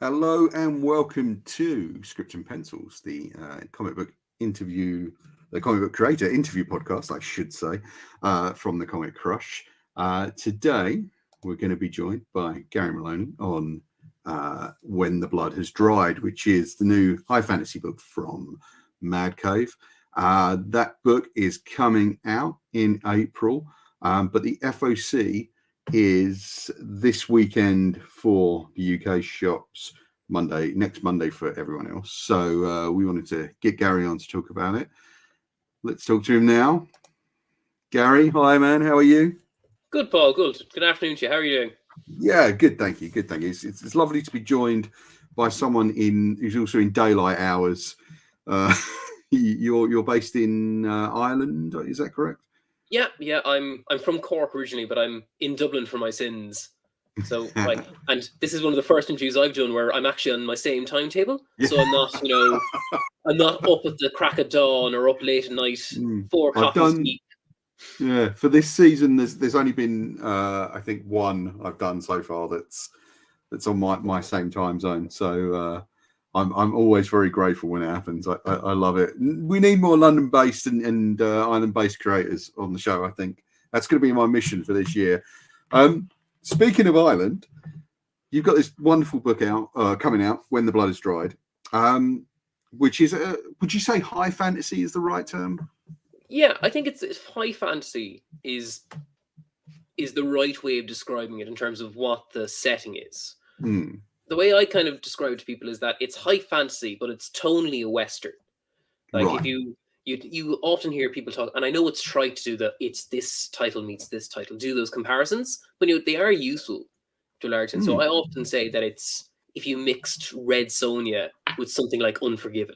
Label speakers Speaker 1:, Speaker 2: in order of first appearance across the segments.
Speaker 1: Hello and welcome to Script and Pencils, the comic book creator interview podcast, I should say, from the Comic Crush. Today, we're going to be joined by Gary Moloney on When the Blood Has Dried, which is the new high fantasy book from Mad Cave. That book is coming out in April, but the FOC is this weekend for the UK shops, next Monday for everyone else. So we wanted to get Gary on to talk about it. Let's talk to him now. Gary, hi man, how are you?
Speaker 2: Good, Paul. Good. Good afternoon to you. How are you doing?
Speaker 1: Yeah, good, thank you. Good, thank you. It's lovely to be joined by someone who's also in daylight hours. You're based in Ireland, is that correct?
Speaker 2: Yeah. I'm from Cork originally, but I'm in Dublin for my sins. So and this is one of the first interviews I've done where I'm actually on my same timetable. Yeah. So I'm not, I'm not up at the crack of dawn or up late at night, 4 coffees deep.
Speaker 1: Yeah, for this season, there's only been I think one I've done so far that's on my same time zone. So I'm always very grateful when it happens. I love it. We need more London-based and Ireland-based creators on the show. I think that's going to be my mission for this year. Speaking of Ireland, you've got this wonderful book out coming out, When the Blood Has Dried, which is would you say high fantasy is the right term?
Speaker 2: Yeah, I think it's high fantasy is the right way of describing it in terms of what the setting is. The way I kind of describe it to people is that it's high fantasy, but it's tonally a Western. Like right. If you often hear people talk, and I know it's trite to do that, it's this title meets this title, do those comparisons, but they are useful to a large extent. So I often say that it's if you mixed Red Sonja with something like Unforgiven.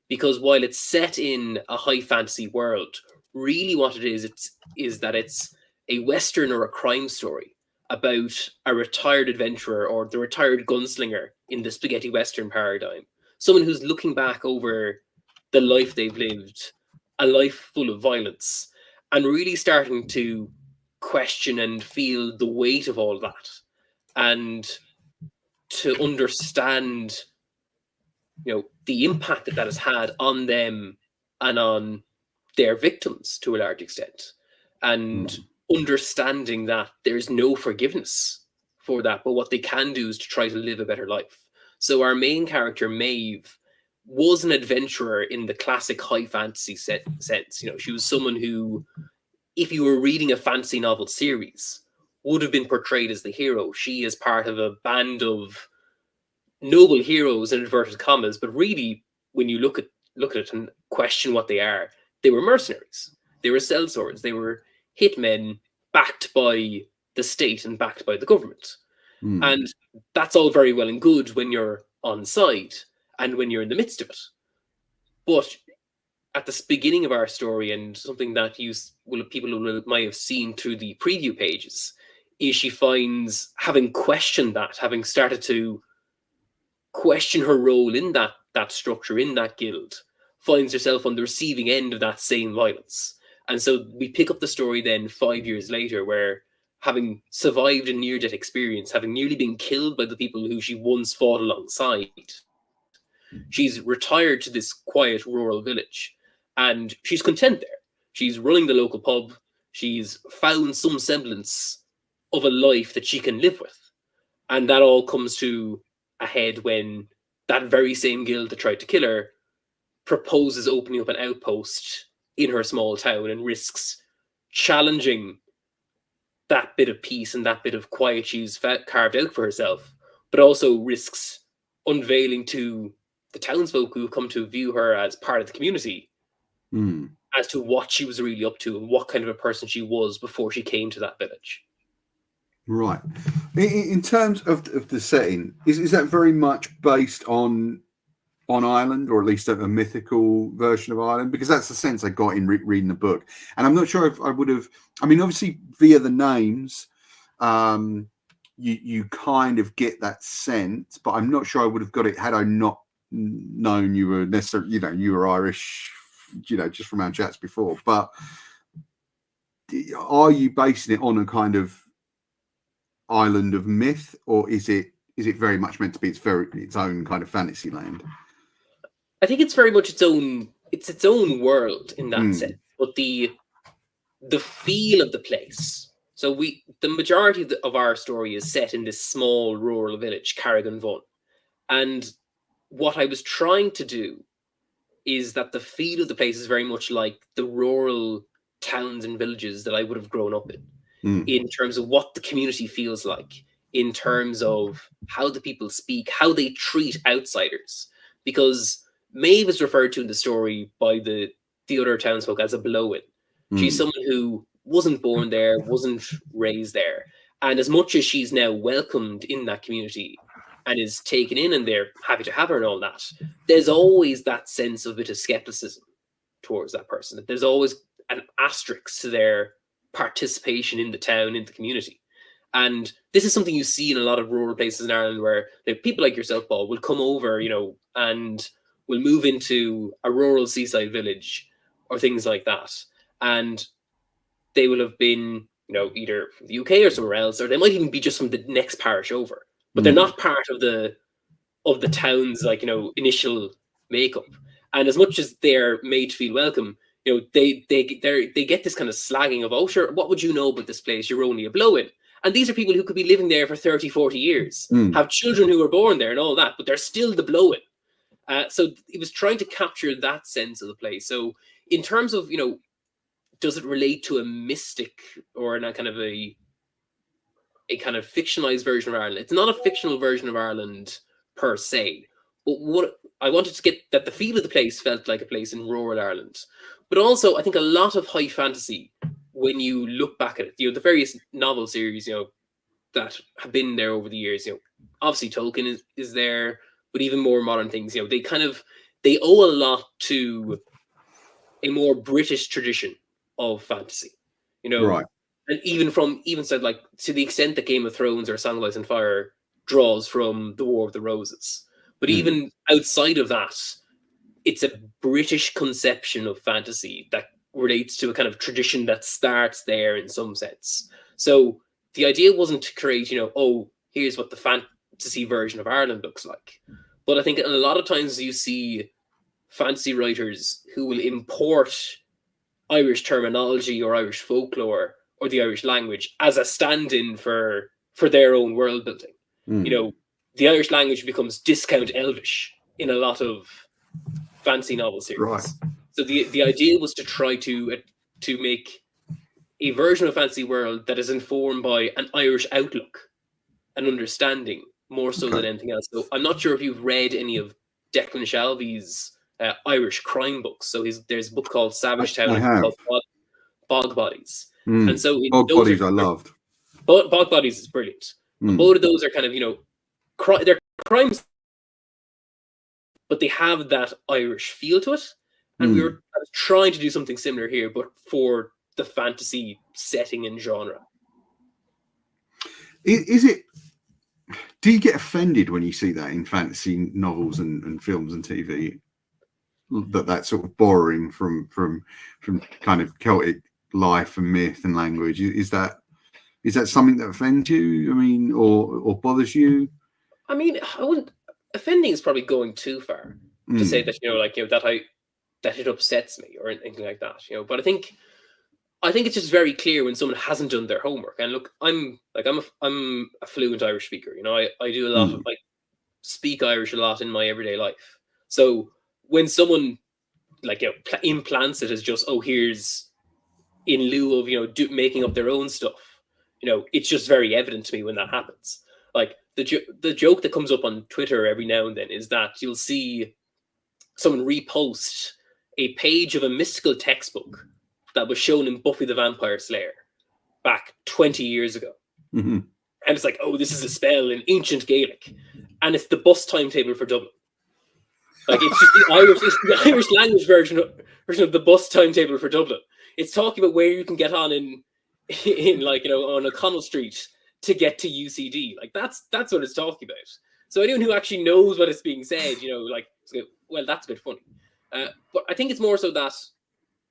Speaker 2: Because while it's set in a high fantasy world, really what it is that it's a Western or a crime story about a retired adventurer or the retired gunslinger in the spaghetti Western paradigm. Someone who's looking back over the life they've lived, a life full of violence, and really starting to question and feel the weight of all that. And to understand the impact that has had on them and on their victims to a large extent, and understanding that there's no forgiveness for that, but what they can do is to try to live a better life. So our main character, Maeve, was an adventurer in the classic high fantasy sense. She was someone who, if you were reading a fantasy novel series, would have been portrayed as the hero. She is part of a band of noble heroes in inverted commas, but really when you look at it and question what they were mercenaries, they were sellswords, they were hitmen backed by the state and backed by the government. And that's all very well and good when you're on side and when you're in the midst of it, but at the beginning of our story, and something that people might have seen through the preview pages, is she finds, having questioned that, having started to question her role in that structure, in that guild, finds herself on the receiving end of that same violence. And so we pick up the story then 5 years later, where having survived a near-death experience, having nearly been killed by the people who she once fought alongside, she's retired to this quiet rural village, and she's content there. She's running the local pub. She's found some semblance of a life that she can live with. And that all comes to a head when that very same guild that tried to kill her proposes opening up an outpost in her small town and risks challenging that bit of peace and that bit of quiet she's carved out for herself, but also risks unveiling to the townsfolk who have come to view her as part of the community as to what she was really up to and what kind of a person she was before she came to that village.
Speaker 1: Right. In terms of the setting, is that very much based on Ireland, or at least a mythical version of Ireland? Because that's the sense I got in reading the book. And I'm not sure if I would have, obviously via the names, you kind of get that sense, but I'm not sure I would have got it had I not known you were necessarily, you were Irish, just from our chats before. But are you basing it on a kind of island of myth, or is it is it very much meant to be its own kind of fantasy land?
Speaker 2: I think it's very much its own world in that sense, but the feel of the place. So the majority of our story is set in this small rural village, Carrigan Vaughan, and what I was trying to do is that the feel of the place is very much like the rural towns and villages that I would have grown up in terms of what the community feels like, in terms of how the people speak, how they treat outsiders. Because Maeve is referred to in the story by the other townsfolk as a blow-in. She's someone who wasn't born there, wasn't raised there. And as much as she's now welcomed in that community and is taken in and they're happy to have her and all that, there's always that sense of a bit of skepticism towards that person. There's always an asterisk to their participation in the town, in the community. And this is something you see in a lot of rural places in Ireland where people like yourself, Paul, will come over, and will move into a rural seaside village or things like that. And they will have been, either from the UK or somewhere else, or they might even be just from the next parish over. But they're not part of the town's initial makeup. And as much as they're made to feel welcome, they get this kind of slagging of, oh sure, what would you know about this place? You're only a blow-in. And these are people who could be living there for 30, 40 years, have children who were born there and all that, but they're still the blow-in. So it was trying to capture that sense of the place. So in terms of, does it relate to a mystic or a kind of fictionalized version of Ireland? It's not a fictional version of Ireland per se, but what I wanted to get that the feel of the place felt like a place in rural Ireland. But also, I think a lot of high fantasy, when you look back at it, the various novel series, that have been there over the years, obviously Tolkien is there, but even more modern things, they owe a lot to a more British tradition of fantasy,
Speaker 1: right.
Speaker 2: And even said like to the extent that Game of Thrones or Song of Ice and Fire draws from the War of the Roses, but even outside of that, it's a British conception of fantasy that relates to a kind of tradition that starts there in some sense. So the idea wasn't to create, here's what the fantasy version of Ireland looks like. But I think a lot of times you see fantasy writers who will import Irish terminology or Irish folklore or the Irish language as a stand-in for their own world building. The Irish language becomes discount Elvish in a lot of fantasy novel series.
Speaker 1: Right.
Speaker 2: So the idea was to try to make a version of fantasy world that is informed by an Irish outlook, an understanding, more so than anything else. So I'm not sure if you've read any of Declan Shalvey's Irish crime books. So there's a book called Savage Town called Bog Bodies. And so
Speaker 1: Bog Bodies I loved.
Speaker 2: Bog Bodies is brilliant. Both of those are kind of, they're crimes, but they have that Irish feel to it. And we were trying to do something similar here, but for the fantasy setting and genre.
Speaker 1: Do you get offended when you see that in fantasy novels and films and TV? That sort of borrowing from kind of Celtic life and myth and language, is that something that offends you? I mean, or bothers you?
Speaker 2: I mean, I wouldn't. Offending is probably going too far to say that that it upsets me or anything like that. But I think it's just very clear when someone hasn't done their homework. And look, I'm a fluent Irish speaker. I do a lot of speak Irish a lot in my everyday life. So when someone implants it as just, here's in lieu of making up their own stuff, it's just very evident to me when that happens. Like the joke that comes up on Twitter every now and then is that you'll see someone repost a page of a mystical textbook that was shown in Buffy the Vampire Slayer back 20 years ago. And it's like, this is a spell in ancient Gaelic, and it's the bus timetable for Dublin. Like it's just the Irish language version of the bus timetable for Dublin. It's talking about where you can get on in on O'Connell Street to get to UCD. Like that's what it's talking about. So anyone who actually knows what is being said, well, that's a bit funny. But I think it's more so that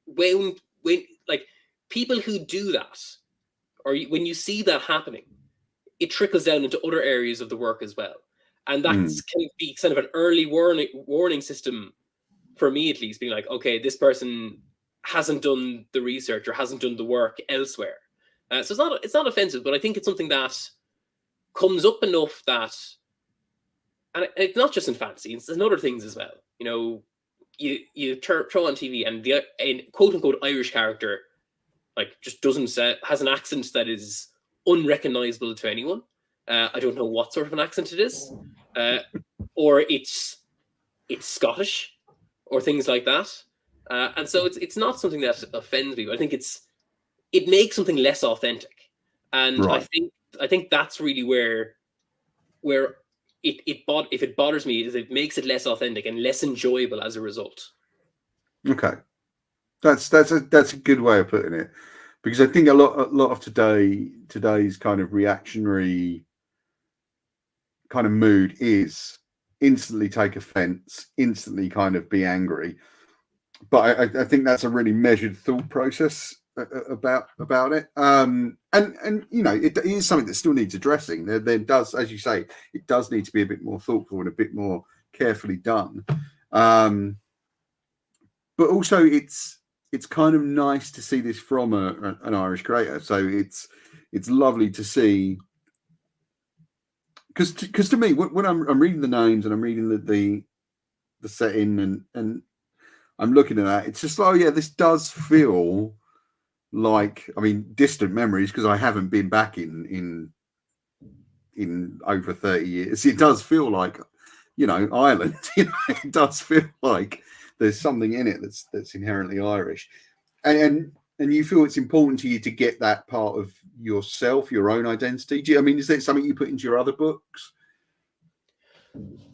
Speaker 2: when people who do that, or when you see that happening, it trickles down into other areas of the work as well. And that can be kind of an early warning system for me, at least, being like, okay, this person hasn't done the research or hasn't done the work elsewhere. So it's not offensive, but I think it's something that comes up enough that, and it's not just in fantasy, it's in other things as well. You know, you throw on TV and the quote unquote Irish character like just has an accent that is unrecognizable to anyone. I don't know what sort of an accent it is, or it's Scottish, or things like that. And so it's not something that offends me. But I think it makes something less authentic, and
Speaker 1: Right.
Speaker 2: I think that's really where if it bothers me is it makes it less authentic and less enjoyable as a result.
Speaker 1: Okay, that's a good way of putting it, because I think a lot of today's kind of reactionary kind of mood is instantly take offense, instantly kind of be angry. But I think that's a really measured thought process about it. And you know, it is something that still needs addressing. There does, as you say, it does need to be a bit more thoughtful and a bit more carefully done. But also, it's kind of nice to see this from an Irish creator. So it's lovely to see, because to me, when I'm reading the names and I'm reading the setting and I'm looking at that, it's just like, oh yeah, this does feel like, I mean, distant memories, because I haven't been back in over 30 years. It does feel like, you know, Ireland. You know, it does feel like there's something in it that's inherently Irish, and you feel it's important to you to get that part of yourself, your own identity. I mean, is that something you put into your other books?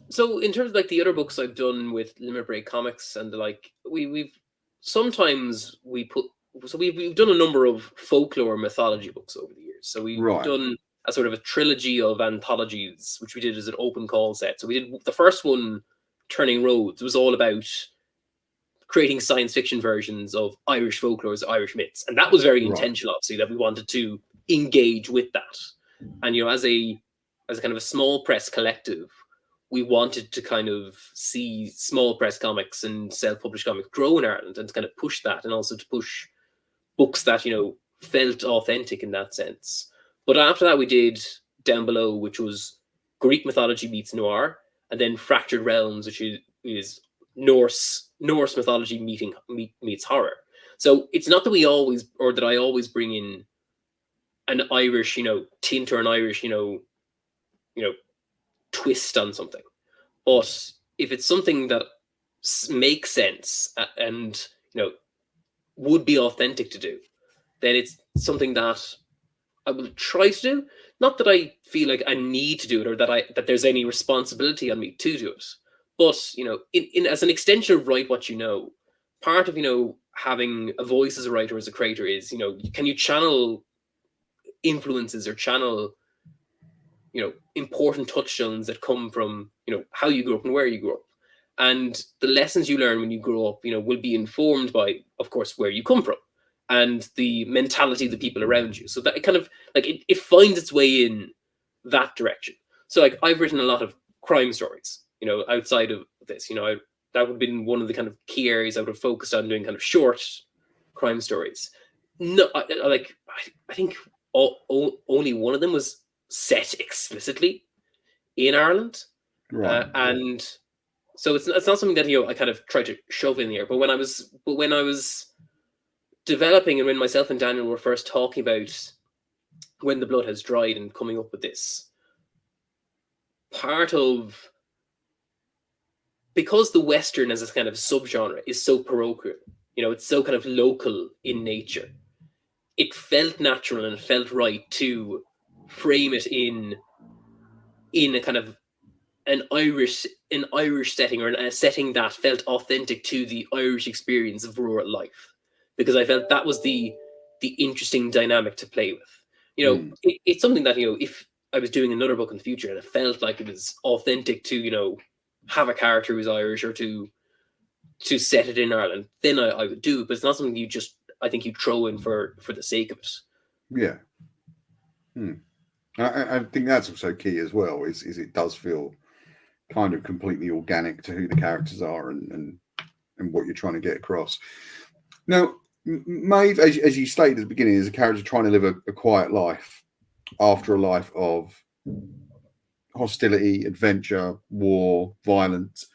Speaker 2: So in terms of like the other books I've done with Limit Break Comics and the like, we've sometimes we've done a number of folklore mythology books over the years. So we've done a sort of a trilogy of anthologies, which we did as an open call set. So we did the first one, Turning Roads, was all about creating science fiction versions of Irish folklores, Irish myths, and that was very intentional. Obviously, that we wanted to engage with that, and you know, as a kind of a small press collective, we wanted to kind of see small press comics and self-published comics grow in Ireland, and to kind of push that, and also to push books that, you know, felt authentic in that sense. But after that, we did Down Below, which was Greek mythology meets noir, and then Fractured Realms, which is Norse mythology meets horror. So it's not that I always bring in an Irish, you know, tint or an Irish, you know, twist on something. But if it's something that makes sense and, you know, would be authentic to do, then it's something that I will try to do. Not that I feel like I need to do it, or that there's any responsibility on me to do it. But, you know, in as an extension of Write What You Know, part of, you know, having a voice as a writer, as a creator, is, you know, can you channel influences or channel, you know, important touchstones that come from, you know, how you grew up and where you grew up. And the lessons you learn when you grow up, you know, will be informed by, of course, where you come from and the mentality of the people around you. So that it kind of like it finds its way in that direction. So like I've written a lot of crime stories, you know, outside of this, you know, that would have been one of the kind of key areas I would have focused on, doing kind of short crime stories. No, I think only one of them was set explicitly in Ireland, and so it's not something that, you know, I kind of try to shove in here. But when I was developing, and when myself and Daniel were first talking about When the Blood Has Dried and coming up with this, part of, because the Western as a kind of subgenre is so parochial, you know, it's so kind of local in nature, it felt natural and it felt right to frame it in a kind of an Irish setting, or a setting that felt authentic to the Irish experience of rural life, because I felt that was the interesting dynamic to play with. You know, it's something that, you know, if I was doing another book in the future and it felt like it was authentic to, you know, have a character who's Irish, or to set it in Ireland, then I would do it. But it's not something I think you throw in for the sake of it.
Speaker 1: Yeah. I think that's also key as well, is it does feel kind of completely organic to who the characters are and what you're trying to get across. Now, Maeve, as you stated at the beginning, is a character trying to live a quiet life after a life of hostility, adventure, war, violence.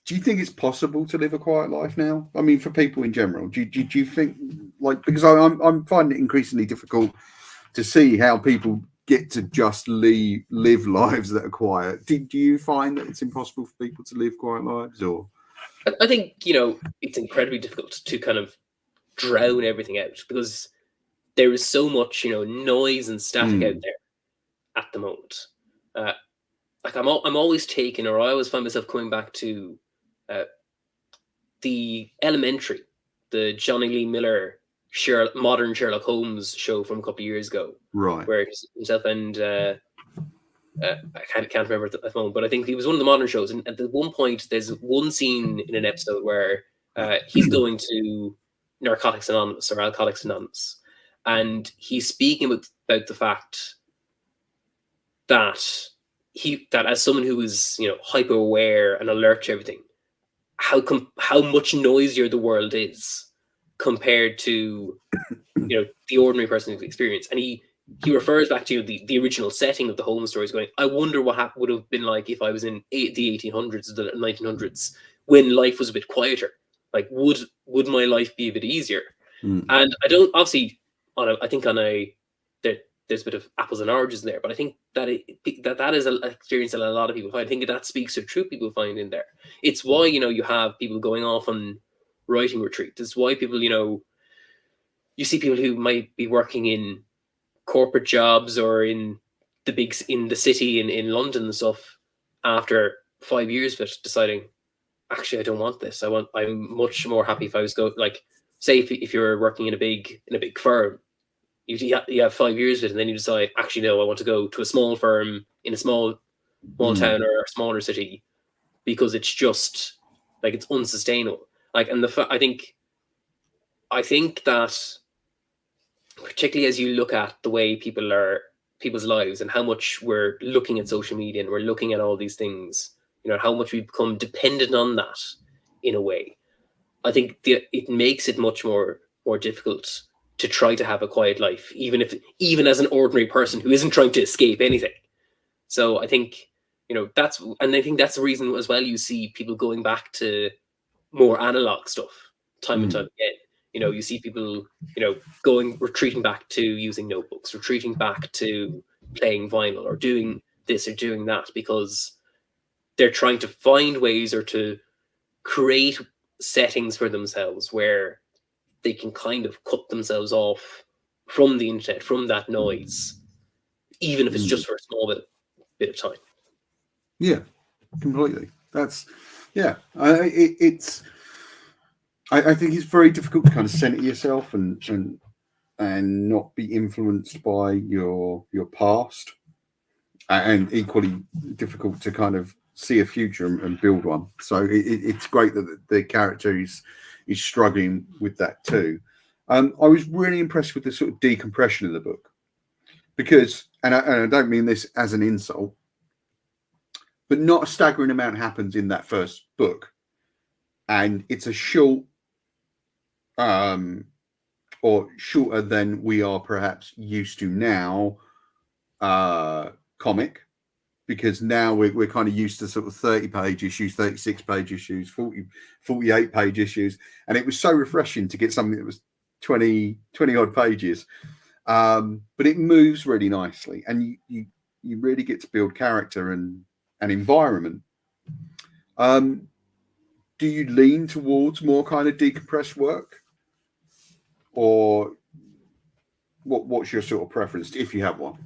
Speaker 1: Do you think it's possible to live a quiet life now? I mean, for people in general, do you think, like, because I'm finding it increasingly difficult to see how people get to just live lives that are quiet. Do you find that it's impossible for people to live quiet lives, or?
Speaker 2: I think, it's incredibly difficult to kind of drown everything out, because there is so much, noise and static out there at the moment. Like I'm always taken, or I always find myself coming back to the Elementary, the Johnny Lee Miller modern Sherlock Holmes show from a couple of years ago,
Speaker 1: right?
Speaker 2: Where himself and I can't remember at the moment, but I think he was one of the modern shows. And at one point, there's one scene in an episode where he's going to Narcotics Anonymous or Alcoholics Anonymous, and he's speaking about the fact that as someone who is hyper aware and alert to everything, how much noisier the world is compared to the ordinary person's experience. And he refers back to the original setting of the Holmes stories, going, I wonder what would have been like if I was in the 1800s or the 1900s, when life was a bit quieter. Like, would my life be a bit easier? And I don't, obviously, there's a bit of apples and oranges there, but I think that that is an experience that a lot of people find. I think that speaks to true people find in there. It's why, you have people going off on writing retreats. It's why people, you see people who might be working in corporate jobs or in the city in London and stuff, after 5 years of it, deciding, actually, I don't want this. I'm much more happy if I was say if you're working in a big firm, you have 5 years of it, and then you decide, actually, no, I want to go to a small firm in a small town or a smaller city, because it's just it's unsustainable. And I think that, particularly as you look at the way people's lives and how much we're looking at social media and we're looking at all these things, how much we become dependent on that in a way, I think it makes it much more difficult to try to have a quiet life, even as an ordinary person who isn't trying to escape anything. So I think, that's the reason as well you see people going back to more analog stuff time and time again. You see people, retreating back to using notebooks, retreating back to playing vinyl, or doing this or doing that, because they're trying to find ways or to create settings for themselves where they can kind of cut themselves off from the internet, from that noise, even if it's just for a small bit of time.
Speaker 1: Yeah, completely. That's, yeah. I think it's very difficult to kind of center yourself and not be influenced by your past, and equally difficult to kind of see a future and build one. So it's great that the character is struggling with that too. I was really impressed with the sort of decompression of the book, because, and I don't mean this as an insult, but not a staggering amount happens in that first book, and it's a short, or shorter than we are perhaps used to now, comic, because now we're kind of used to sort of 30-page issues, 36-page issues, 48-page issues, and it was so refreshing to get something that was 20 odd pages, but it moves really nicely, and you really get to build character and environment. Do you lean towards more kind of decompressed work, or what's your sort of preference, if you have one?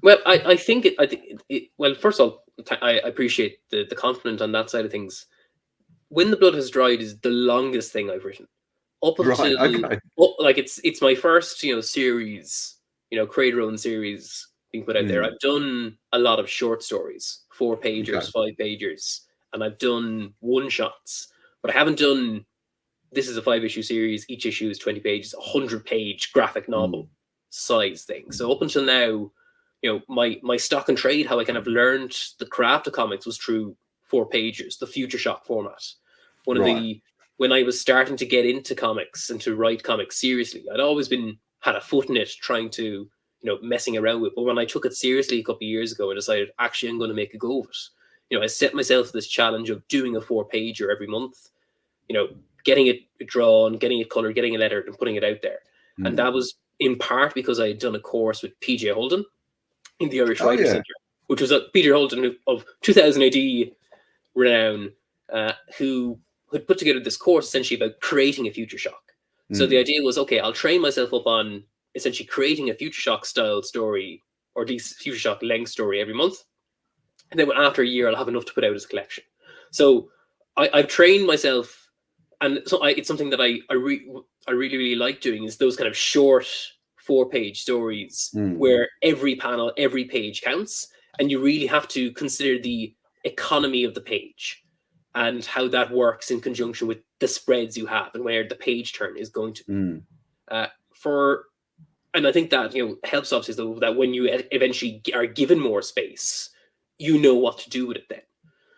Speaker 2: Well, I think well, first of all, I appreciate the compliment on that side of things. When the Blood Has Dried is the longest thing I've written, up until it's my first series, creator-owned series being put out there. I've done a lot of short stories, 4-pagers, 5-pagers, and I've done one-shots, but I haven't done. This is a 5-issue series. Each issue is 20 pages, 100-page graphic novel size thing. So up until now, my stock and trade, how I kind of learned the craft of comics, was through 4-pagers, the Future Shock format. When I was starting to get into comics and to write comics seriously, I'd always had a foot in it, trying to, messing around with it. But when I took it seriously a couple of years ago, I decided, actually, I'm going to make a go of it. I set myself this challenge of doing a 4-pager every month, getting it drawn, getting it colored, getting it lettered, and putting it out there. And that was in part because I had done a course with PJ Holden in the Irish Writers Centre, which was Peter Holden of 2000 AD renown, who had put together this course essentially about creating a Future Shock. So the idea was, okay, I'll train myself up on essentially creating a Future Shock style story, or at least Future Shock length story every month. And then after a year, I'll have enough to put out as a collection. So I've trained myself, and so it's something that I really, really like doing, is those kind of short 4-page stories where every panel, every page counts, and you really have to consider the economy of the page and how that works in conjunction with the spreads you have and where the page turn is going to be. And I think that helps, obviously, though, that when you eventually are given more space, you know what to do with it then.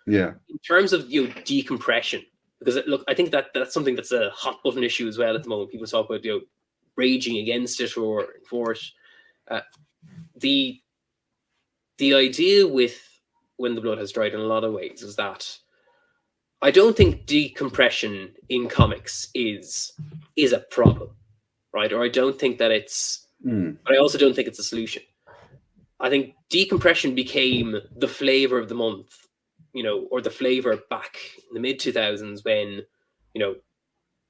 Speaker 1: Yeah.
Speaker 2: In terms of decompression, because look, I think that's something that's a hot button issue as well at the moment. People talk about raging against it or for it. The idea with When the Blood Has Dried in a lot of ways is that I don't think decompression in comics is a problem, right? Or I don't think that it's, but I also don't think it's a solution. I think decompression became the flavor of the month, or the flavor back in the mid-2000s when,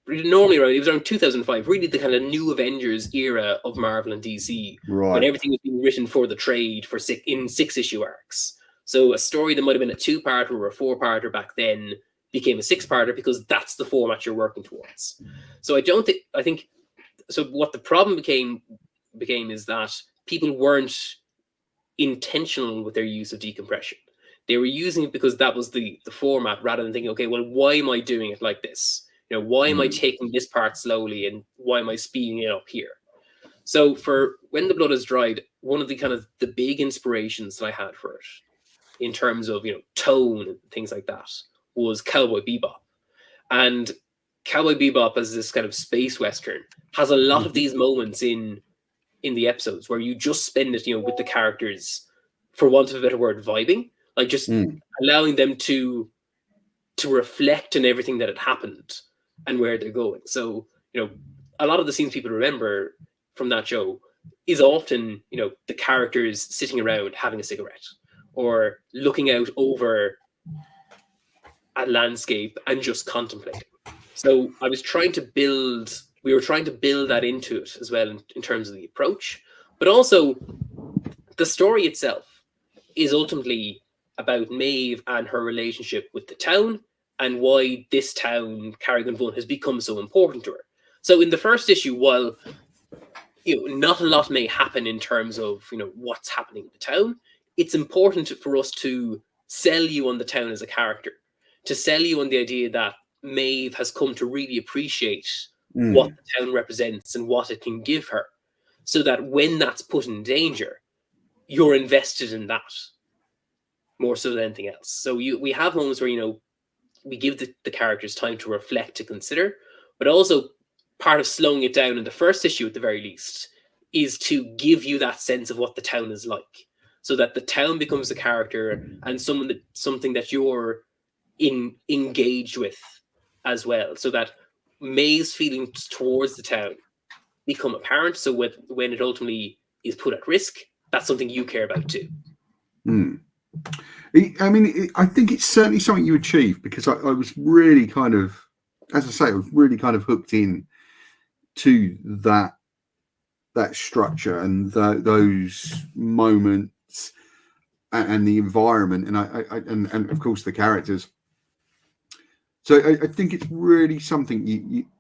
Speaker 2: normally around, it was around 2005, really the kind of new Avengers era of Marvel and DC, when everything was being written for the trade in 6-issue arcs. So a story that might have been a 2-parter or a 4-parter back then became a 6-parter because that's the format you're working towards. So so what the problem became is that people weren't intentional with their use of decompression. They were using it because that was the format, rather than thinking, okay, well, why am I doing it like this? Why am I taking this part slowly, and why am I speeding it up here? So for When the Blood Has Dried, one of the kind of the big inspirations that I had for it, in terms of tone and things like that, was Cowboy Bebop. And Cowboy Bebop, as this kind of space western, has a lot of these moments in the episodes where you just spend it, with the characters, for want of a better word, vibing, like just allowing them to reflect on everything that had happened and where they're going. So, a lot of the scenes people remember from that show is often, the characters sitting around having a cigarette or looking out over a landscape and just contemplating. So we were trying to build that into it as well in terms of the approach, but also the story itself is ultimately about Maeve and her relationship with the town and why this town, Carrigan Vaughan, has become so important to her. So in the first issue, while not a lot may happen in terms of what's happening in the town, it's important for us to sell you on the town as a character, to sell you on the idea that Maeve has come to really appreciate what the town represents and what it can give her, so that when that's put in danger, you're invested in that more so than anything else. So we have moments where we give the characters time to reflect, to consider, but also part of slowing it down in the first issue at the very least is to give you that sense of what the town is like, so that the town becomes a character and something that you're engaged with as well, so that Maeve's feelings towards the town become apparent. So when it ultimately is put at risk, that's something you care about too.
Speaker 1: I think it's certainly something you achieve, because I was really kind of, as I say, I was really kind of hooked in to that structure and those moments and the environment and of course the characters. So I think it's really something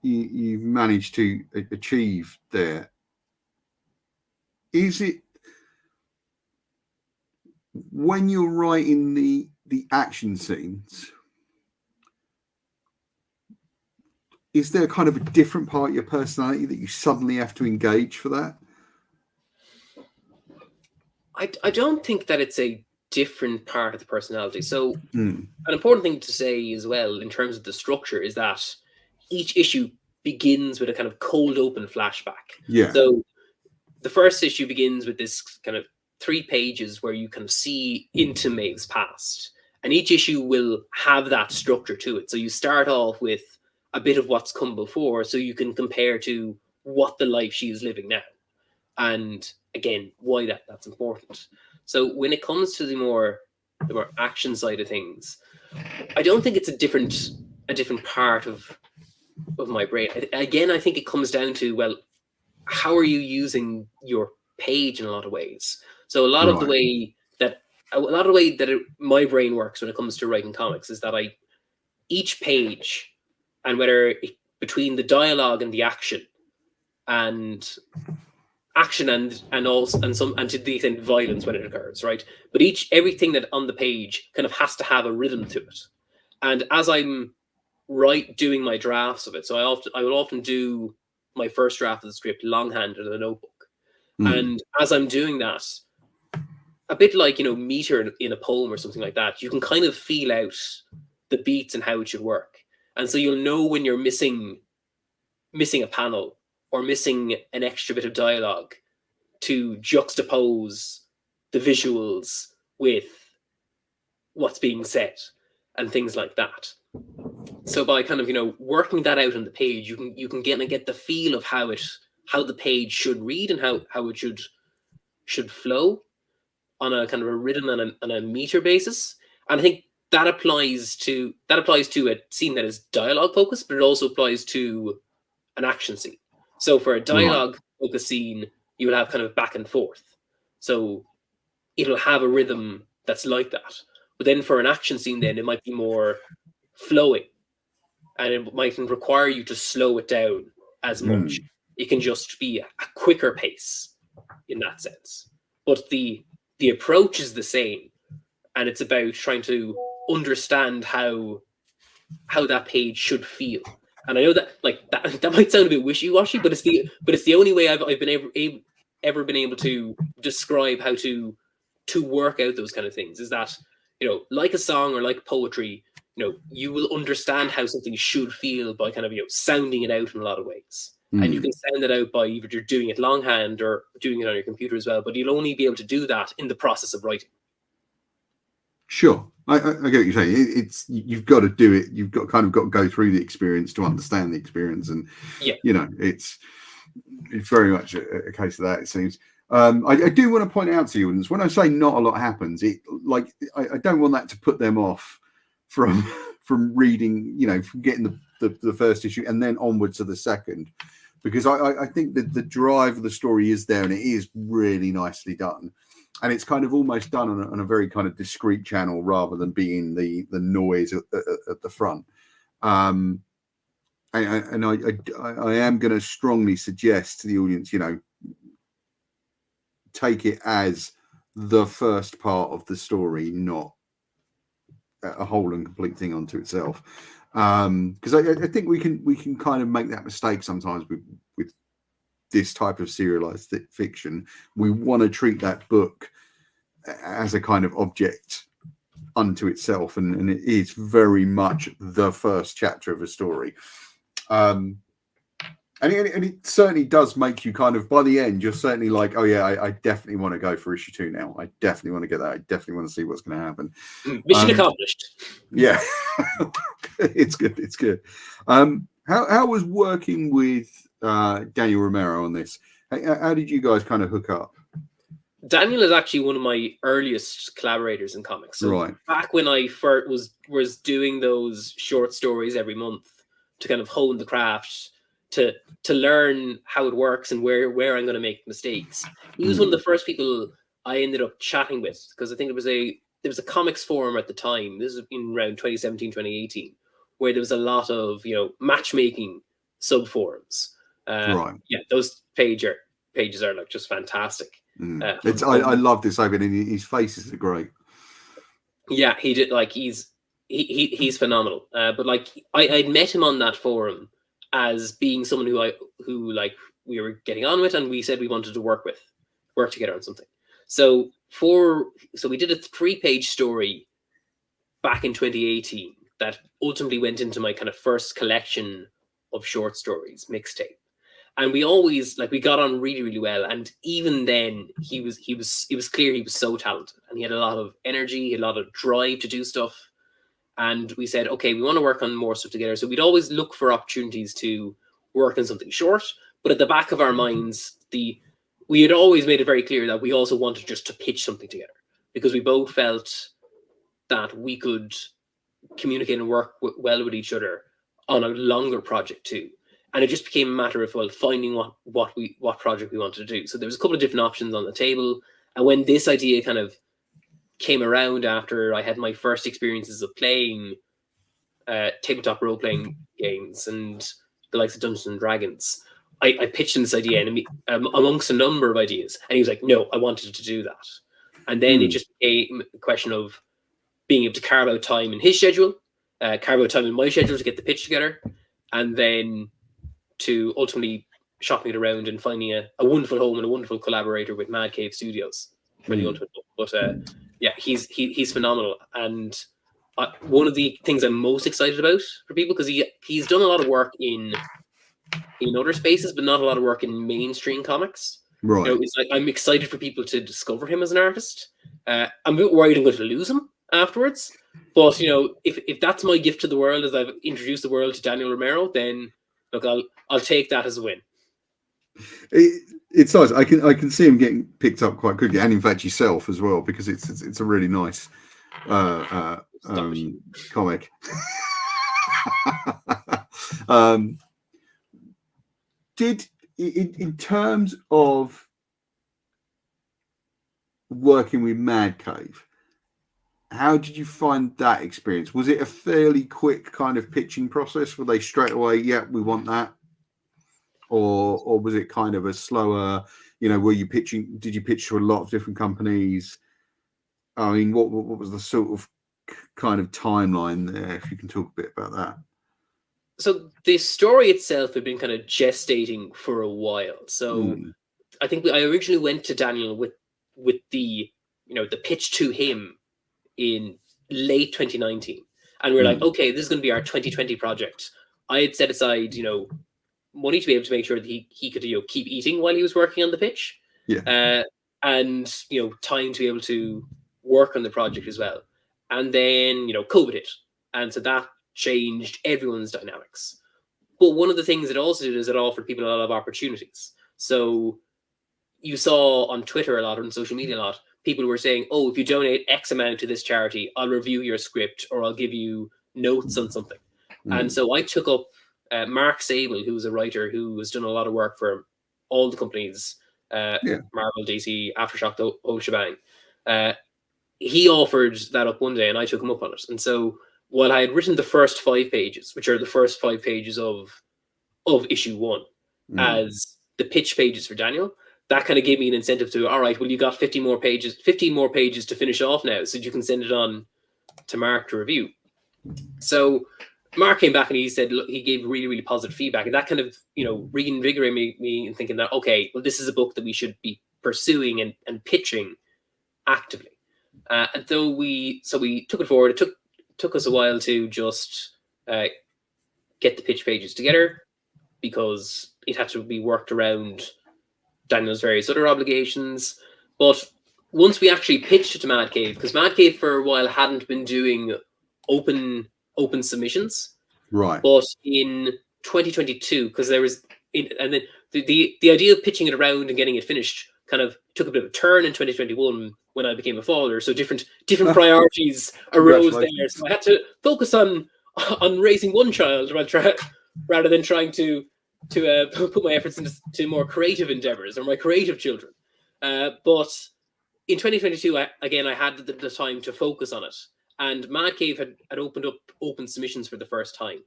Speaker 1: you've managed to achieve there. Is it, when you're writing the action scenes, is there kind of a different part of your personality that you suddenly have to engage for that?
Speaker 2: I don't think that it's a different part of the personality. So an important thing to say as well in terms of the structure is that each issue begins with a kind of cold open flashback.
Speaker 1: Yeah.
Speaker 2: So the first issue begins with this kind of 3 pages where you kind of see into Maeve's past. And each issue will have that structure to it. So you start off with a bit of what's come before, so you can compare to what the life she is living now. And again, why that's important. So when it comes to the more action side of things, I don't think it's a different part of my brain. Again, I think it comes down to, well, how are you using your page in a lot of ways? So a lot of the way that my brain works when it comes to writing comics is that each page, and whether between the dialogue and the action and to the extent violence when it occurs, right? But everything that on the page kind of has to have a rhythm to it. And as I'm doing my drafts of it, so I will often do my first draft of the script longhand in a notebook. And as I'm doing that, a bit like, meter in a poem or something like that, you can kind of feel out the beats and how it should work. And so you'll know when you're missing a panel or missing an extra bit of dialogue to juxtapose the visuals with what's being said and things like that. So by kind of, working that out on the page, you can get the feel of how the page should read and how it should flow on a kind of a rhythm and a meter basis. And I think that applies to a scene that is dialogue focused, but it also applies to an action scene. So for a dialogue focused scene, you will have kind of back and forth. So it'll have a rhythm that's like that. But then for an action scene, then it might be more flowing, and it mightn't require you to slow it down as much. It can just be a quicker pace in that sense. But the approach is the same, and it's about trying to understand how that page should feel. And I know that that might sound a bit wishy-washy, but it's the only way I've been ever been able to describe how to work out those kind of things. Is that, like a song or like poetry, you will understand how something should feel by kind of sounding it out in a lot of ways. And you can sound it out by either doing it longhand or doing it on your computer as well. But you'll only be able to do that in the process of writing.
Speaker 1: Sure, I get what you're saying. You've got to do it. You've got to go through the experience to understand the experience, and it's very much a case of that. It seems. I do want to point out to you, and when I say not a lot happens, I don't want that to put them off from reading, from getting the first issue and then onwards to the second, because I think that the drive of the story is there, and it is really nicely done. And it's kind of almost done on a very kind of discreet channel rather than being the noise at the front. And I am going to strongly suggest to the audience, take it as the first part of the story, not a whole and complete thing unto itself. Because I think we can kind of make that mistake sometimes with this type of serialized fiction. We want to treat that book as a kind of object unto itself, and it is very much the first chapter of a story. And it certainly does make you kind of, by the end, you're certainly like, oh yeah, I definitely want to go for issue 2 now. I definitely want to get that. I definitely want to see what's going to happen.
Speaker 2: Mission accomplished.
Speaker 1: Yeah, it's good. It's good. How was working with Daniel Romero on this? How did you guys kind of hook up?
Speaker 2: Daniel is actually one of my earliest collaborators in comics. So back when I first was doing those short stories every month to kind of hone the craft, to learn how it works and where I'm going to make mistakes. He was one of the first people I ended up chatting with, because I think there was a comics forum at the time. This was in around 2017, 2018, where there was a lot of matchmaking sub forums. Yeah, those pages are like just fantastic.
Speaker 1: I love this open, and his faces are great.
Speaker 2: Yeah, he did. Like he's phenomenal. But like I'd met him on that forum as being someone who we were getting on with, and we said we wanted to work together on something. So we did a 3-page story back in 2018 that ultimately went into my kind of first collection of short stories mixtape. And we always, like, we got on really, really well. And even then, it was clear he was so talented, and he had a lot of energy, he had a lot of drive to do stuff. And we said, okay, we want to work on more stuff together. So we'd always look for opportunities to work on something short, but at the back of our minds, we had always made it very clear that we also wanted just to pitch something together, because we both felt that we could communicate and work well with each other on a longer project too. And it just became a matter of, well, finding what project we wanted to do. So there was a couple of different options on the table. And when this idea kind of came around after I had my first experiences of playing tabletop role-playing games and the likes of Dungeons and Dragons, I pitched him this idea, and amongst a number of ideas, and he was like, no, I wanted to do that. And then it just became a question of being able to carve out time in his schedule, carve out time in my schedule to get the pitch together, and then to ultimately shopping it around and finding a wonderful home and a wonderful collaborator with Mad Cave Studios for the ultimate book. But yeah, he's phenomenal. And one of the things I'm most excited about for people, because he's done a lot of work in other spaces, but not a lot of work in mainstream comics.
Speaker 1: Right.
Speaker 2: You know, it's like, I'm excited for people to discover him as an artist. I'm a bit worried I'm going to lose him afterwards. But, you know, if that's my gift to the world, as I've introduced the world to Daniel Romero, then look, I'll take that as a win.
Speaker 1: It's nice. I can see him getting picked up quite quickly, and in fact yourself as well, because it's a really nice comic. Did in terms of working with Mad Cave, how did you find that experience? Was it a fairly quick kind of pitching process? Were they straight away, yeah, we want that? Or was it kind of a slower, you know, were you pitching, did you pitch to a lot of different companies? I mean, what was the sort of kind of timeline there, if you can talk a bit about that?
Speaker 2: So the story itself had been kind of gestating for a while. So I think I originally went to Daniel with the, you know, the pitch to him in late 2019. And we're like, okay, this is going to be our 2020 project. I had set aside, you know, money to be able to make sure that he could, you know, keep eating while he was working on the pitch.
Speaker 1: Yeah.
Speaker 2: And, you know, time to be able to work on the project as well. And then, you know, COVID hit. And so that changed everyone's dynamics. But one of the things it also did is it offered people a lot of opportunities. So you saw on Twitter a lot, on social media a lot, people were saying, oh, if you donate X amount to this charity, I'll review your script or I'll give you notes on something. And so I took up Mark Sable, who's a writer who has done a lot of work for all the companies, Marvel, DC, Aftershock, the whole shebang. He offered that up one day and I took him up on it. And so while I had written the first 5 pages, which are the first 5 pages of issue 1 as the pitch pages for Daniel, that kind of gave me an incentive to, all right, well, you got 15 more pages to finish off now, so you can send it on to Mark to review. So Mark came back and he said, look, he gave really, really positive feedback. And that kind of, you know, reinvigorated me in thinking that, okay, well, this is a book that we should be pursuing and pitching actively. And so we took it forward. It took us a while to just get the pitch pages together, because it had to be worked around Daniel's various other obligations. But once we actually pitched it to Mad Cave, because Mad Cave for a while hadn't been doing open submissions,
Speaker 1: right?
Speaker 2: But in 2022, because there was, and then the idea of pitching it around and getting it finished kind of took a bit of a turn in 2021 when I became a father. So different priorities arose there. So I had to focus on raising one child rather than trying to put my efforts into more creative endeavors or my creative children. But in 2022, I had the time to focus on it. And Mad Cave had opened up open submissions for the first time.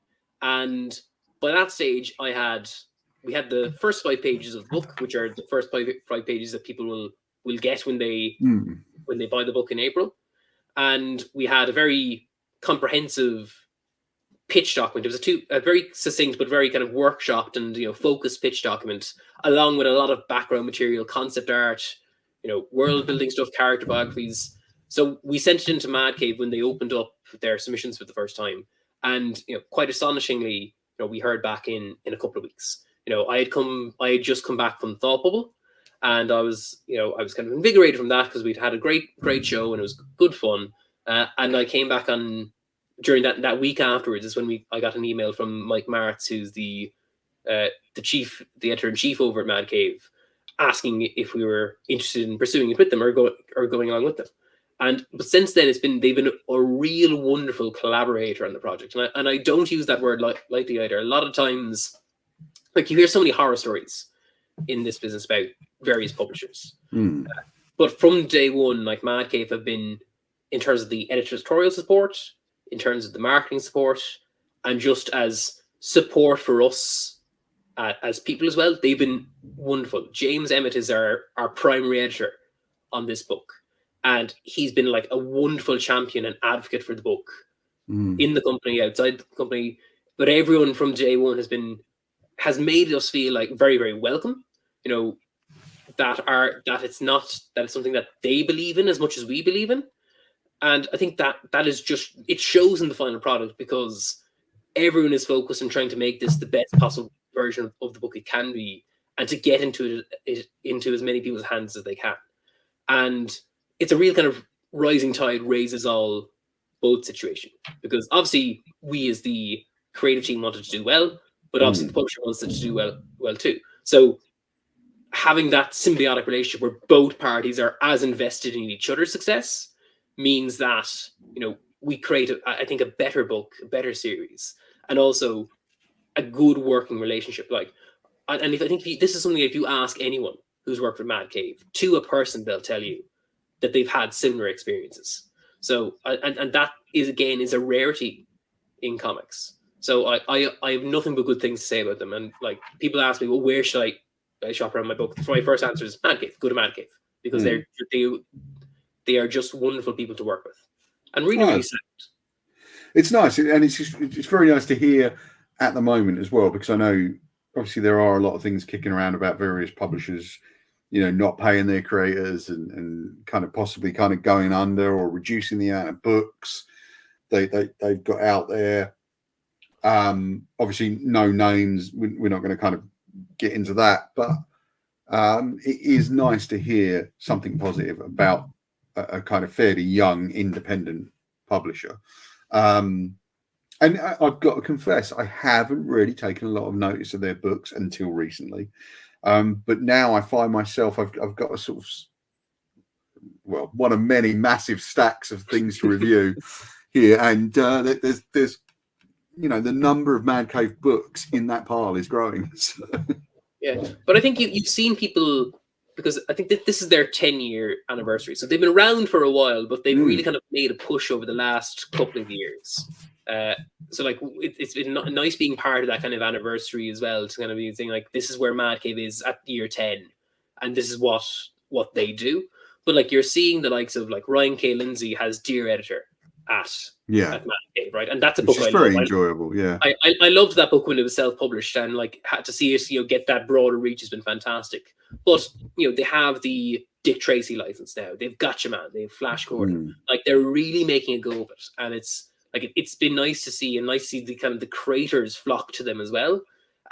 Speaker 2: And by that stage, we had the first 5 pages of the book, which are the first 5 pages that people will get when they buy the book in April. And we had a very comprehensive pitch document. It was a very succinct but very kind of workshopped and, you know, focused pitch document, along with a lot of background material, concept art, world building stuff, character biographies. So we sent it into Mad Cave when they opened up their submissions for the first time, and quite astonishingly, we heard back in a couple of weeks. I had just come back from Thought Bubble, and I was kind of invigorated from that because we'd had a great show and it was good fun. And I came back on during that week afterwards is when I got an email from Mike Martz, who's the editor-in-chief over at Mad Cave, asking if we were interested in pursuing it with them or going along with them. But since then, they've been a real wonderful collaborator on the project, and I don't use that word lightly either. A lot of times, like, you hear so many horror stories in this business about various publishers, but from day one, like, Mad Cave have been, in terms of the editorial support, in terms of the marketing support, and just as support for us as people as well, they've been wonderful. James Emmett is our primary editor on this book, and he's been like a wonderful champion and advocate for the book in the company, outside the company. But everyone from day one has made us feel like very, very welcome. That it's something that they believe in as much as we believe in. And I think that is just, it shows in the final product, because everyone is focused on trying to make this the best possible version of the book it can be, and to get into as many people's hands as they can. And it's a real kind of rising tide raises all boat situation, because obviously we as the creative team wanted to do well, but obviously the publisher wants it to do well too. So having that symbiotic relationship where both parties are as invested in each other's success means that we create I think a better book, a better series, and also a good working relationship. And this is something, if you ask anyone who's worked for Mad Cave to a person, they'll tell you that they've had similar experiences. So and that is a rarity in comics. So I have nothing but good things to say about them. And like, people ask me, well, where should I shop around my book? My first answer is Mad Cave. Go to Mad Cave, because they are just wonderful people to work with, and really sound.
Speaker 1: It's nice, and it's very nice to hear at the moment as well, because I know obviously there are a lot of things kicking around about various publishers, not paying their creators and kind of possibly kind of going under or reducing the amount of books they've got out there. Obviously, no names. We're not going to kind of get into that, but it is nice to hear something positive about a kind of fairly young independent publisher. And I've got to confess, I haven't really taken a lot of notice of their books until recently. But now I find myself, I've got a sort of, one of many massive stacks of things to review here. And there's the number of Mad Cave books in that pile is growing. So.
Speaker 2: Yeah, but I think you've seen people, because I think that this is their 10-year anniversary. So they've been around for a while, but they've really kind of made a push over the last couple of years. So like, it's been nice being part of that kind of anniversary as well, to kind of be saying like, this is where Mad Cave is at year 10, and this is what they do. But like, you're seeing the likes of like Ryan K. Lindsay has Dear Editor at Mad Cave, right? And that's a book I
Speaker 1: very enjoyable. Yeah,
Speaker 2: I loved that book when it was self-published, and like, had to see it get that broader reach has been fantastic. But they have the Dick Tracy license now. They've Gotcha Man, they've Flash Gordon. Like, they're really making a go of it, and it's like, it's been nice to see, and nice to see the kind of the creators flock to them as well.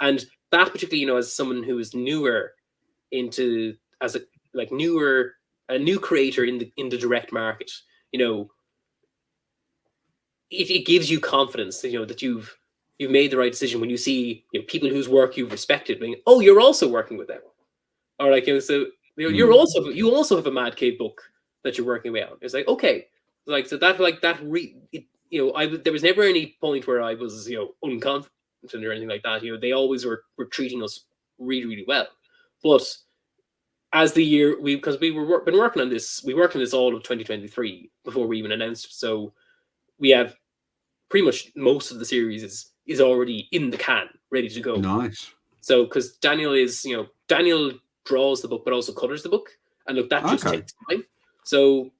Speaker 2: And that particularly, as someone who is newer into, as a new creator in the direct market, it gives you confidence, that you've made the right decision when you see people whose work you've respected being, oh, you're also working with them, or like, so you also have a Mad Cave book that you're working with. It's like, okay, like, so that like that there was never any point where I was unconfident or anything like that. They always were treating us really, really well. But as the year because we were been working on this, we worked on this all of 2023 before we even announced it. So we have pretty much most of the series is already in the can, ready to go.
Speaker 1: Nice.
Speaker 2: So because Daniel draws the book but also colors the book, and look, that just takes time. So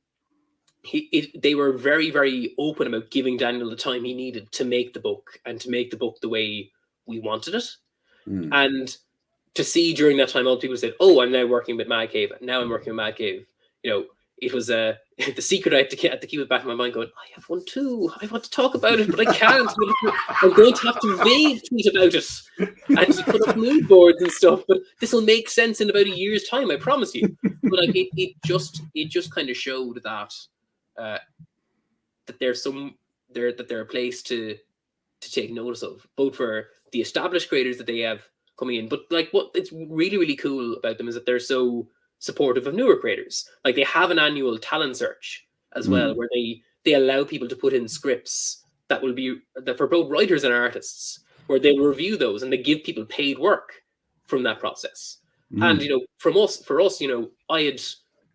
Speaker 2: they were very, very open about giving Daniel the time he needed to make the book, and to make the book the way we wanted it. And to see during that time, all people said, "Oh, I'm now working with Mad Cave. Now I'm working with Mad Cave." It was the secret. I had to keep it back in my mind, going, "I have one too. I want to talk about it, but I can't. I'm going to have to vague tweet about it and to put up mood boards and stuff. But this will make sense in about a year's time, I promise you." But like, it just kind of showed that that they're a place to take notice of, both for the established creators that they have coming in, but like what it's really, really cool about them is that they're so supportive of newer creators. Like, they have an annual talent search as well, where they allow people to put in scripts that will be that for both writers and artists, where they will review those and they give people paid work from that process. And for us, I had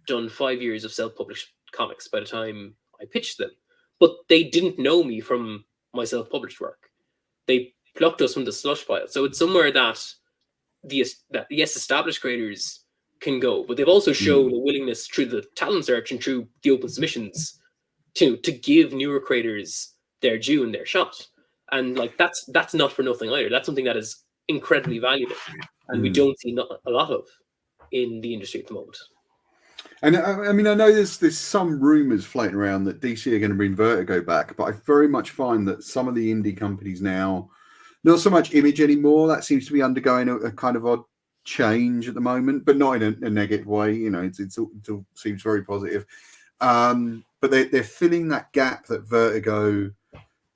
Speaker 2: done 5 years of self-published comics by the time I pitched them, but they didn't know me from my self-published work. They plucked us from the slush pile. So it's somewhere that established creators can go, but they've also shown a willingness through the talent search and through the open submissions to give newer creators their due and their shot. And like, that's not for nothing either. That's something that is incredibly valuable, and we don't see a lot of in the industry at the moment.
Speaker 1: And I mean, I know there's some rumors floating around that DC are going to bring Vertigo back, but I very much find that some of the indie companies now, not so much Image anymore. That seems to be undergoing a kind of odd change at the moment, but not in a negative way. It all seems very positive. But they're filling that gap that Vertigo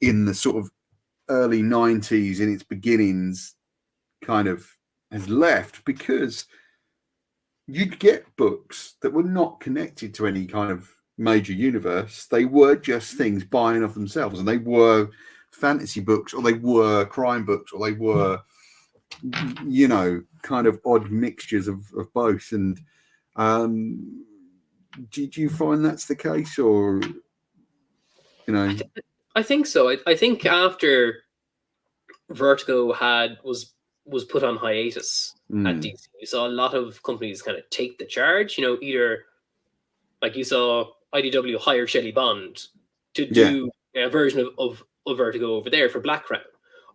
Speaker 1: in the sort of early 90s, in its beginnings, kind of has left, because you'd get books that were not connected to any kind of major universe. They were just things buying of themselves, and they were fantasy books, or they were crime books, or they were, kind of odd mixtures of both. And do you find that's the case, or
Speaker 2: I think so. I think after Vertigo was put on hiatus at DC, you saw a lot of companies kind of take the charge. Either like you saw IDW hire Shelley Bond to do a version of Vertigo over there for Black Crown,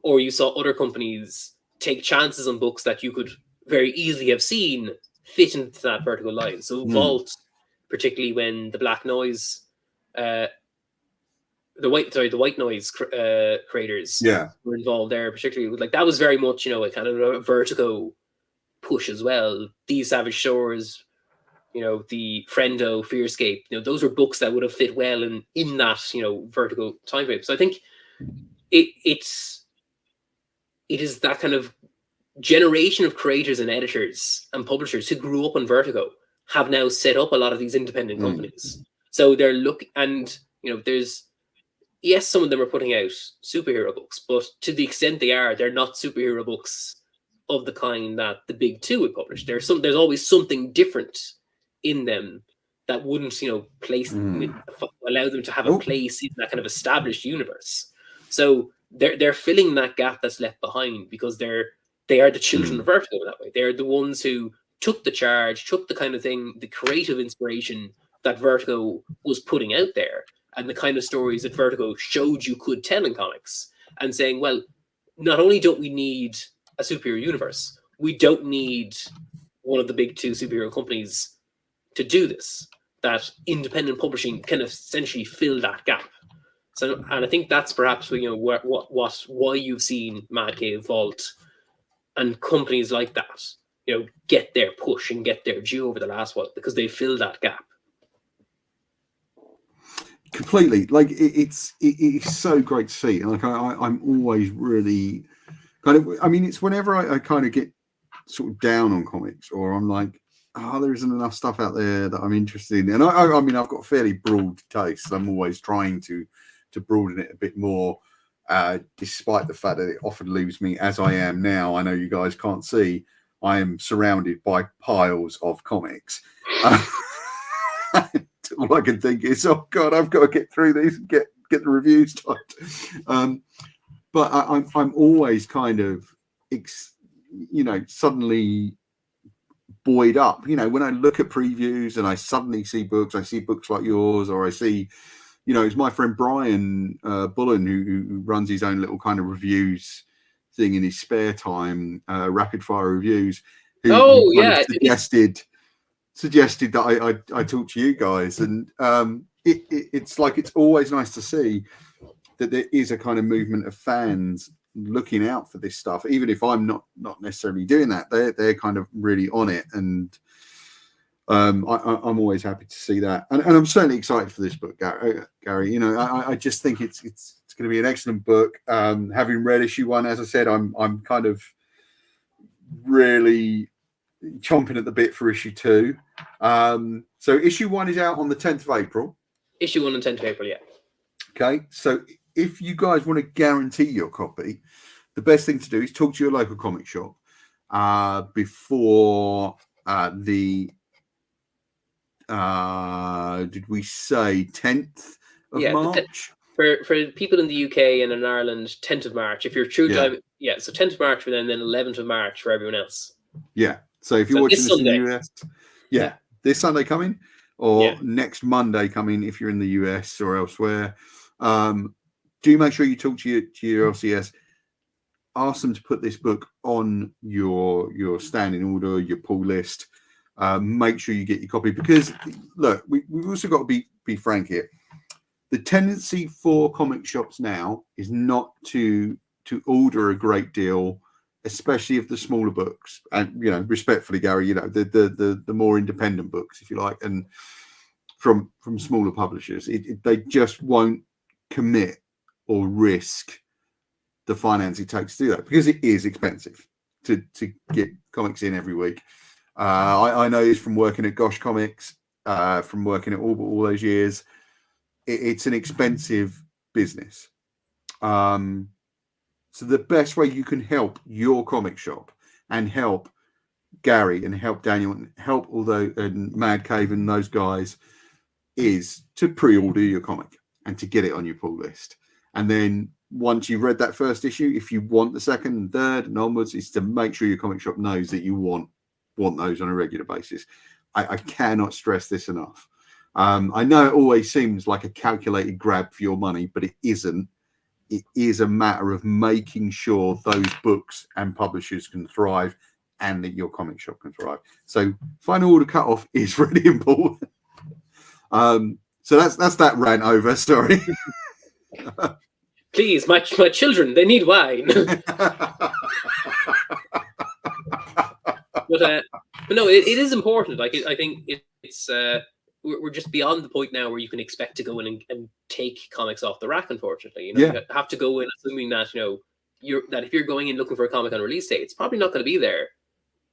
Speaker 2: or you saw other companies take chances on books that you could very easily have seen fit into that Vertigo line. So Vault, particularly when the Black Noise, the White Noise creators were involved there, particularly, like, that was very much a kind of a Vertigo push as well. These Savage Shores, the Friendo, Fearscape, those were books that would have fit well in that Vertigo time frame. So I think it is that kind of generation of creators and editors and publishers who grew up on Vertigo have now set up a lot of these independent companies. So they're there's, yes, some of them are putting out superhero books, but to the extent they're not superhero books of the kind that the big two would publish. There's always something different in them that wouldn't, place allow them to have a place in that kind of established universe. So they're filling that gap that's left behind, because they are the children of Vertigo that way. They're the ones who took the charge, took the kind of thing, the creative inspiration that Vertigo was putting out there, and the kind of stories that Vertigo showed you could tell in comics, and saying, well, not only don't we need a superhero universe, we don't need one of the big two superhero companies to do this. That independent publishing can essentially fill that gap. So, and I think that's perhaps why you've seen Mad Cave, Vault, and companies like that, get their push and get their due over the last while, because they fill that gap.
Speaker 1: Completely. Like, it's so great to see. Like, I'm always really kind of, I mean, it's whenever I kind of get sort of down on comics, or I'm like, there isn't enough stuff out there that I'm interested in. And I mean, I've got fairly broad tastes. I'm always trying to broaden it a bit more, despite the fact that it often leaves me, as I am now. I know you guys can't see, I am surrounded by piles of comics. All I can think is, oh God, I've got to get through these and get the reviews typed. But I'm always kind of, suddenly buoyed up. When I look at previews and I suddenly see books, I see books like yours, or I see, it's my friend Brian Bullen who runs his own little kind of reviews thing in his spare time, Rapid Fire Reviews, who kind of suggested that I talk to you guys, and it's like it's always nice to see that there is a kind of movement of fans looking out for this stuff, even if I'm not necessarily doing that. They're kind of really on it, and I'm always happy to see that, and I'm certainly excited for this book, Gary. You know, I just think it's going to be an excellent book. Having read issue 1, as I said, I'm kind of really chomping at the bit for issue 2. So issue 1 is out on the 10th of April.
Speaker 2: Issue 1 on 10th of April, yeah.
Speaker 1: Okay, so if you guys want to guarantee your copy, the best thing to do is talk to your local comic shop before the did we say 10th of March?
Speaker 2: For people in the UK and in Ireland, 10th of March. If you're true time, so 10th of March for them, then 11th of March for everyone else.
Speaker 1: Yeah. So if you're watching this in the US, this Sunday coming, or next Monday coming if you're in the US or elsewhere. Do make sure you talk to your LCS. Ask them to put this book on your standing order, your pull list. Make sure you get your copy, because look, we've also got to be frank here. The tendency for comic shops now is not to order a great deal, especially of the smaller books, and respectfully, Gary, the more independent books, if you like, and from smaller publishers, they just won't commit or risk the finance it takes to do that, because it is expensive to get comics in every week. I know this from working at Gosh Comics, from working at Orbit all those years. It's an expensive business. So the best way you can help your comic shop and help Gary and help Daniel and help and Mad Cave and those guys is to pre-order your comic and to get it on your pull list. And then once you've read that first issue, if you want the second and third and onwards, is to make sure your comic shop knows that you want those on a regular basis. I cannot stress this enough. I know it always seems like a calculated grab for your money, but it isn't. It is a matter of making sure those books and publishers can thrive and that your comic shop can thrive. So final order cutoff is really important. So that's that rant over. Sorry.
Speaker 2: Please, my children, they need wine. But no, it is important. Like I think it's we're just beyond the point now where you can expect to go in and take comics off the rack. Unfortunately, you have to go in assuming that if you're going in looking for a comic on release day, it's probably not going to be there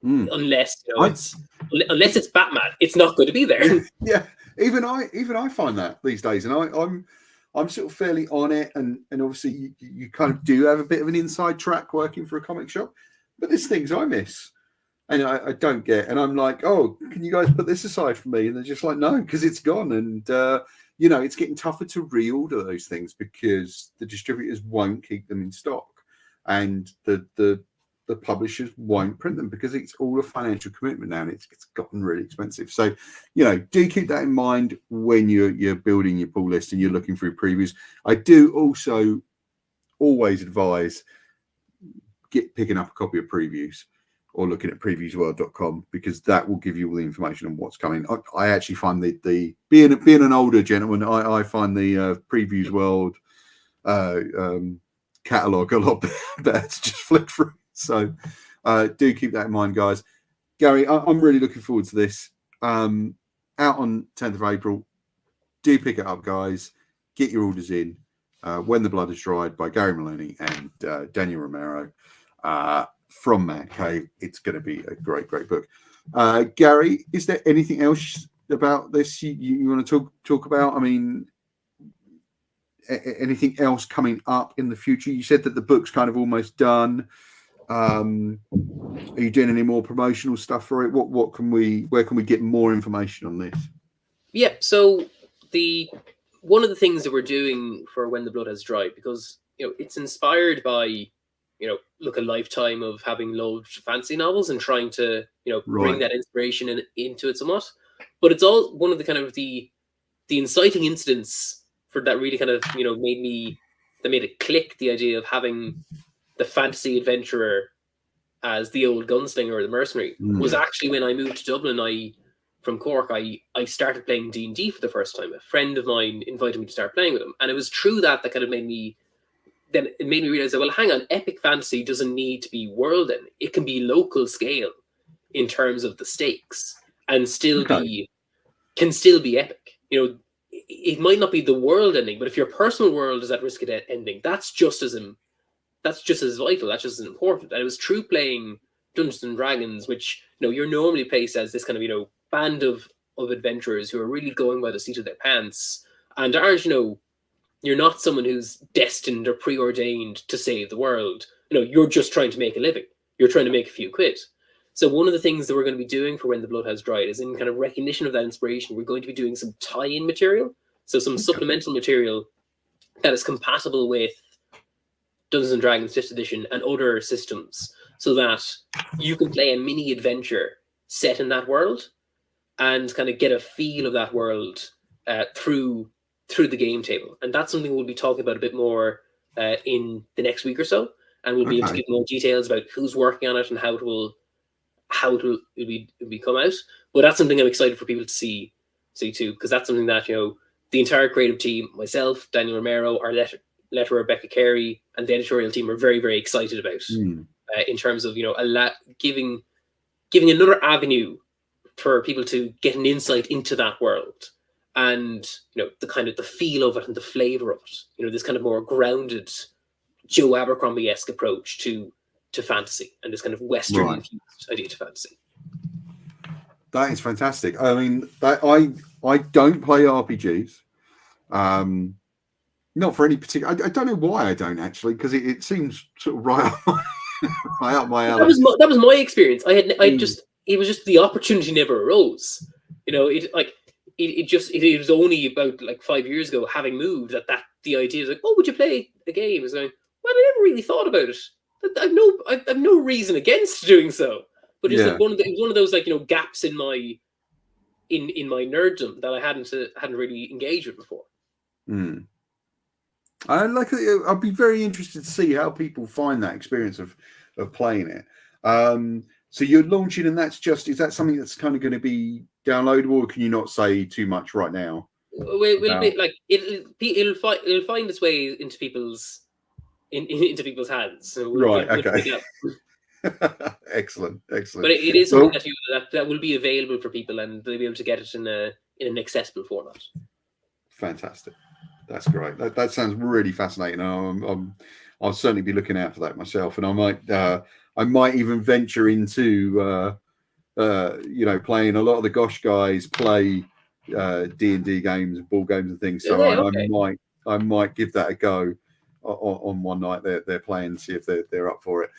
Speaker 2: unless unless it's Batman. It's not going to be there.
Speaker 1: Yeah, even I find that these days, and I'm sort of fairly on it, and obviously you kind of do have a bit of an inside track working for a comic shop, but there's things I miss. And I don't get, and I'm like, oh, can you guys put this aside for me? And they're just like, no, because it's gone. And it's getting tougher to reorder those things because the distributors won't keep them in stock, and the publishers won't print them because it's all a financial commitment now, and it's gotten really expensive. So do keep that in mind when you're building your pull list and you're looking through previews. I do also always advise picking up a copy of previews, or looking at previewsworld.com, because that will give you all the information on what's coming. I actually find the being an older gentleman, I find the Previews World catalog a lot better to just flick through. So do keep that in mind, guys. Gary, I'm really looking forward to this. Out on 10th of April. Do pick it up, guys. Get your orders in. When the Blood Is Dried by Gary Moloney and Daniel Romero. From Mad Cave. It's going to be a great book. Gary, is there anything else about this you want to talk about? I mean, anything else coming up in the future? You said that the book's kind of almost done. Are you doing any more promotional stuff for it? Where can we get more information on this? Yeah,
Speaker 2: so one of the things that we're doing for When the Blood Has Dried, because it's inspired by a lifetime of having loved fantasy novels and trying to bring that inspiration into it somewhat, but it's all one of the kind of the inciting incidents for that really kind of made it click, the idea of having the fantasy adventurer as the old gunslinger or the mercenary was actually when I moved to Dublin. From Cork, I started playing D&D for the first time. A friend of mine invited me to start playing with him, and it was true that kind of made me realize that, well, hang on, epic fantasy doesn't need to be world ending. It can be local scale in terms of the stakes and still be epic. You know, it might not be the world ending, but if your personal world is at risk of ending, that's just as vital. That's just as important. And it was true playing Dungeons and Dragons, which, you know, you're normally placed as this kind of, you know, band of adventurers who are really going by the seat of their pants and aren't, you know, you're not someone who's destined or preordained to save the world. You know, you're just trying to make a living. You're trying to make a few quid. So one of the things that we're going to be doing for When the Blood Has Dried is, in kind of recognition of that inspiration, we're going to be doing some tie-in material. So some supplemental material that is compatible with Dungeons and Dragons 5th edition and other systems, so that you can play a mini adventure set in that world and kind of get a feel of that world through the game table. And that's something we'll be talking about a bit more in the next week or so, and we'll be able to give more details about who's working on it and how it will come out. But that's something I'm excited for people to see too, because that's something that, you know, the entire creative team, myself, Daniel Romero, our letterer Rebecca Carey, and the editorial team are very, very excited about in terms of, you know, giving another avenue for people to get an insight into that world, and, you know, the kind of the feel of it and the flavor of it. You know, this kind of more grounded Joe Abercrombie-esque approach to fantasy, and this kind of Western infused idea to fantasy.
Speaker 1: That is fantastic. I mean, I don't play RPGs. Not for any particular. I don't know why I don't, actually, because it seems sort of right up my alley.
Speaker 2: That was my experience. It was just the opportunity never arose. You know, it was only about like 5 years ago, having moved, that the idea was like, oh, would you play a game? I was going, well, I never really thought about it. I have no reason against doing so. But it's like it was one of those, like, you know, gaps in my nerddom that I hadn't really engaged with before.
Speaker 1: I'd be very interested to see how people find that experience of playing it. So you're launching, and is that something that's kind of going to be downloadable, or can you not say too much right now?
Speaker 2: It'll find its way into people's hands. So
Speaker 1: okay. Excellent.
Speaker 2: But it is something that will be available for people, and they'll be able to get it in an accessible format.
Speaker 1: Fantastic. That's great. That sounds really fascinating. I'll certainly be looking out for that myself, and I might even venture into you know, playing. A lot of the Gosh guys play D&D games, ball games, and things. So I might give that a go on one night they're playing, see if they're up for it.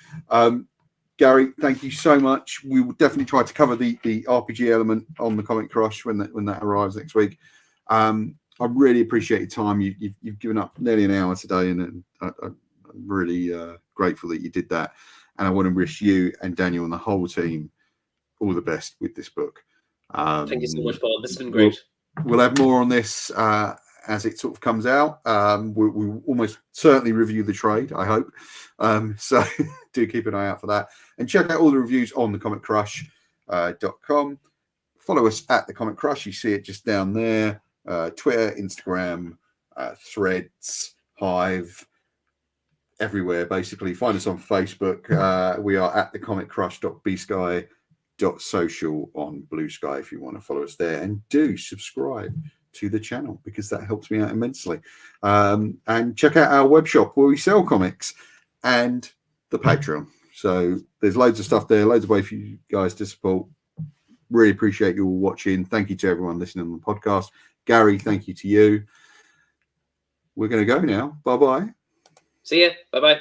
Speaker 1: Gary, thank you so much. We will definitely try to cover the RPG element on the Comic Crush when that arrives next week. I really appreciate your time. You've given up nearly an hour today, and I'm really grateful that you did that. And I want to wish you and Daniel and the whole team all the best with this book.
Speaker 2: Thank you so much, Paul. This has been great.
Speaker 1: We'll have more on this as it sort of comes out. We'll almost certainly review the trade, I hope. So do keep an eye out for that. And check out all the reviews on thecomiccrush.com. Follow us at The Comic Crush. You see it just down there. Twitter, Instagram, Threads, Hive, everywhere, basically. Find us on Facebook. We are at thecomiccrush.bsky.social on Blue Sky if you want to follow us there, and do subscribe to the channel, because that helps me out immensely. And check out our web shop where we sell comics, and the Patreon. So there's loads of stuff there, loads of ways for you guys to support. Really appreciate you all watching. Thank you to everyone listening on the podcast. Gary, thank you to you. We're going to go now. Bye-bye.
Speaker 2: See ya. Bye-bye.